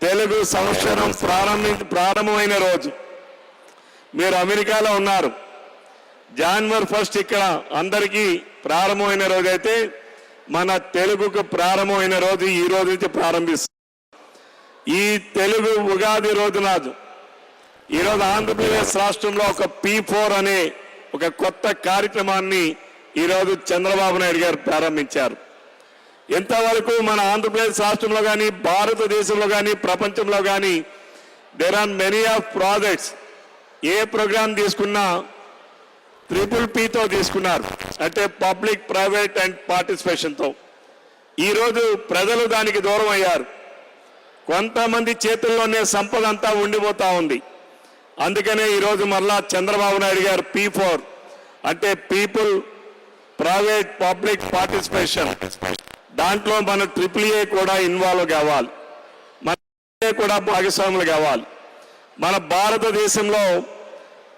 తెలుగు సంవత్సరం ప్రారంభమైన రోజు. మీరు అమెరికాలో ఉన్నారు. జనవరి 1 ఇక్కడ అందరికీ ప్రారంభమైన రోజు అయితే మన తెలుగుకు ప్రారంభమైన రోజు ఈ రోజు నుంచి ప్రారంభిస్తాం. ఈ తెలుగు ఉగాది రోజు నాడు ఈరోజు ఆంధ్రప్రదేశ్ రాష్ట్రంలో ఒక P4 అనే ఒక కొత్త కార్యక్రమాన్ని ఈరోజు చంద్రబాబు నాయుడు గారు ప్రారంభించారు. ఎంతవరకు మన ఆంధ్రప్రదేశ్ రాష్ట్రంలో కానీ భారతదేశంలో కానీ ప్రపంచంలో కానీ there are many of projects. ఏ ప్రోగ్రామ్ తీసుకున్నా PPPతో తీసుకున్నారు, అంటే పబ్లిక్ ప్రైవేట్ అండ్ పార్టిసిపేషన్తో. ఈరోజు ప్రజలు దానికి దూరం అయ్యారు. కొంతమంది చేతుల్లోనే సంపద అంతా ఉండిపోతా ఉంది. అందుకనే ఈరోజు మరలా చంద్రబాబు నాయుడు గారు P4 అంటే పీపుల్ ప్రైవేట్ పబ్లిక్ పార్టిసిపేషన్, దాంట్లో మన AAA కూడా ఇన్వాల్వ్ కావాలి, మన కూడా భాగస్వాములు కావాలి. మన భారతదేశంలో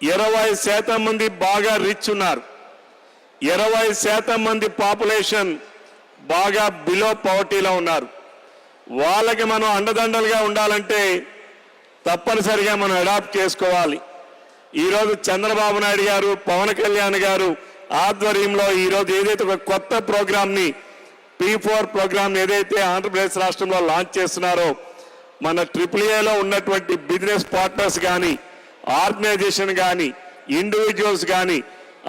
20% మంది బాగా రిచ్ ఉన్నారు. 20% మంది పాపులేషన్ బాగా బిలో పవర్టీలో ఉన్నారు. వాళ్ళకి మనం అండదండలుగా ఉండాలంటే తప్పనిసరిగా మనం అడాప్ట్ చేసుకోవాలి. ఈరోజు చంద్రబాబు నాయుడు గారు, పవన్ కళ్యాణ్ గారు ఆధ్వర్యంలో ఈరోజు ఏదైతే ఒక కొత్త ప్రోగ్రామ్ని P4 ప్రోగ్రామ్ ఏదైతే ఆంధ్రప్రదేశ్ రాష్ట్రంలో లాంచ్ చేస్తున్నారో, మన AAAలో ఉన్నటువంటి బిజినెస్ పార్ట్నర్స్ కానీ, ఆర్గనైజేషన్ కానీ, ఇండివిజువల్స్ కానీ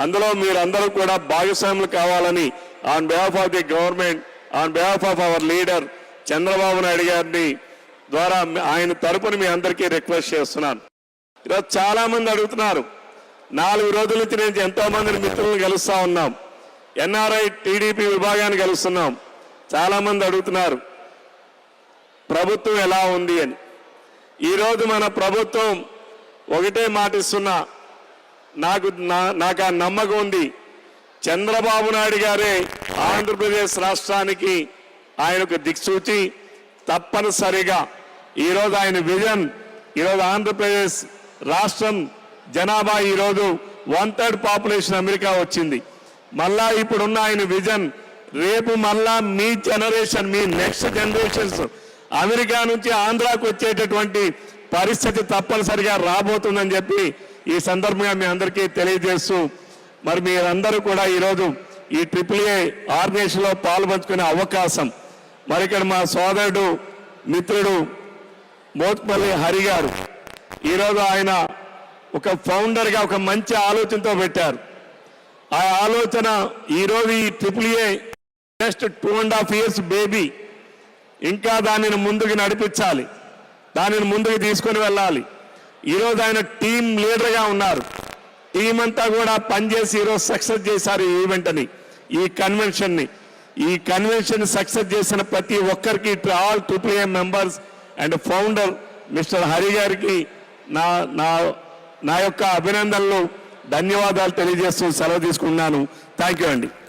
అందులో మీరందరూ కూడా భాగస్వాములు కావాలని on behalf of the government, on behalf of our leader Chandrababu Naidu గారిని ద్వారా ఆయన తరపున మీ అందరికీ రిక్వెస్ట్ చేస్తున్నాను. ఈరోజు చాలా మంది అడుగుతున్నారు. 4 రోజుల నుంచి నేను ఎంతో మంది మిత్రులను కలుస్తా ఉన్నాం. NRI TDP విభాగాన్ని కలుస్తున్నాం. చాలా మంది అడుగుతున్నారు ప్రభుత్వం ఎలా ఉంది అని. ఈరోజు మన ప్రభుత్వం ఒకటే మాట ఇస్తున్నా, నాకు ఆ నమ్మకం ఉంది. చంద్రబాబు నాయుడు గారే ఆంధ్రప్రదేశ్ రాష్ట్రానికి ఆయనకు దిక్సూచి. తప్పనిసరిగా ఈరోజు ఆయన విజన్, ఈరోజు ఆంధ్రప్రదేశ్ రాష్ట్రం జనాభా ఈరోజు 1/3 పాపులేషన్ అమెరికా వచ్చింది. మళ్ళా ఇప్పుడున్న ఆయన విజన్ రేపు మళ్ళా మీ జనరేషన్, మీ నెక్స్ట్ జనరేషన్స్ అమెరికా నుంచి ఆంధ్రాకు వచ్చేటటువంటి పరిస్థితి తప్పనిసరిగా రాబోతుందని చెప్పి ఈ సందర్భంగా మీ అందరికీ తెలియజేస్తూ, మరి మీరందరూ కూడా ఈరోజు ఈ AAA ఆర్గనైజేషన్లో పాల్పంచుకునే అవకాశం, మరి ఇక్కడ మా సోదరుడు మిత్రుడు మోత్పల్లి హరి గారు ఈరోజు ఆయన ఒక ఫౌండర్గా ఒక మంచి ఆలోచనతో పెట్టారు. ఆ ఆలోచన ఈరోజు ఈ AAA జస్ట్ 2.5 years బేబీ, ఇంకా దానిని ముందుకు నడిపించాలి, దానిని ముందుకు తీసుకొని వెళ్ళాలి. ఈరోజు ఆయన టీం లీడర్గా ఉన్నారు. టీం అంతా కూడా పనిచేసి ఈరోజు సక్సెస్ చేశారు ఈ ఈవెంట్ని, ఈ కన్వెన్షన్ని. ఈ కన్వెన్షన్ సక్సెస్ చేసిన ప్రతి ఒక్కరికి, all AAA members and founder mister Hari గారికి నా యొక్క అభినందనలు, ధన్యవాదాలు తెలియజేస్తూ సెలవు తీసుకున్నాను. థ్యాంక్ యూ అండి.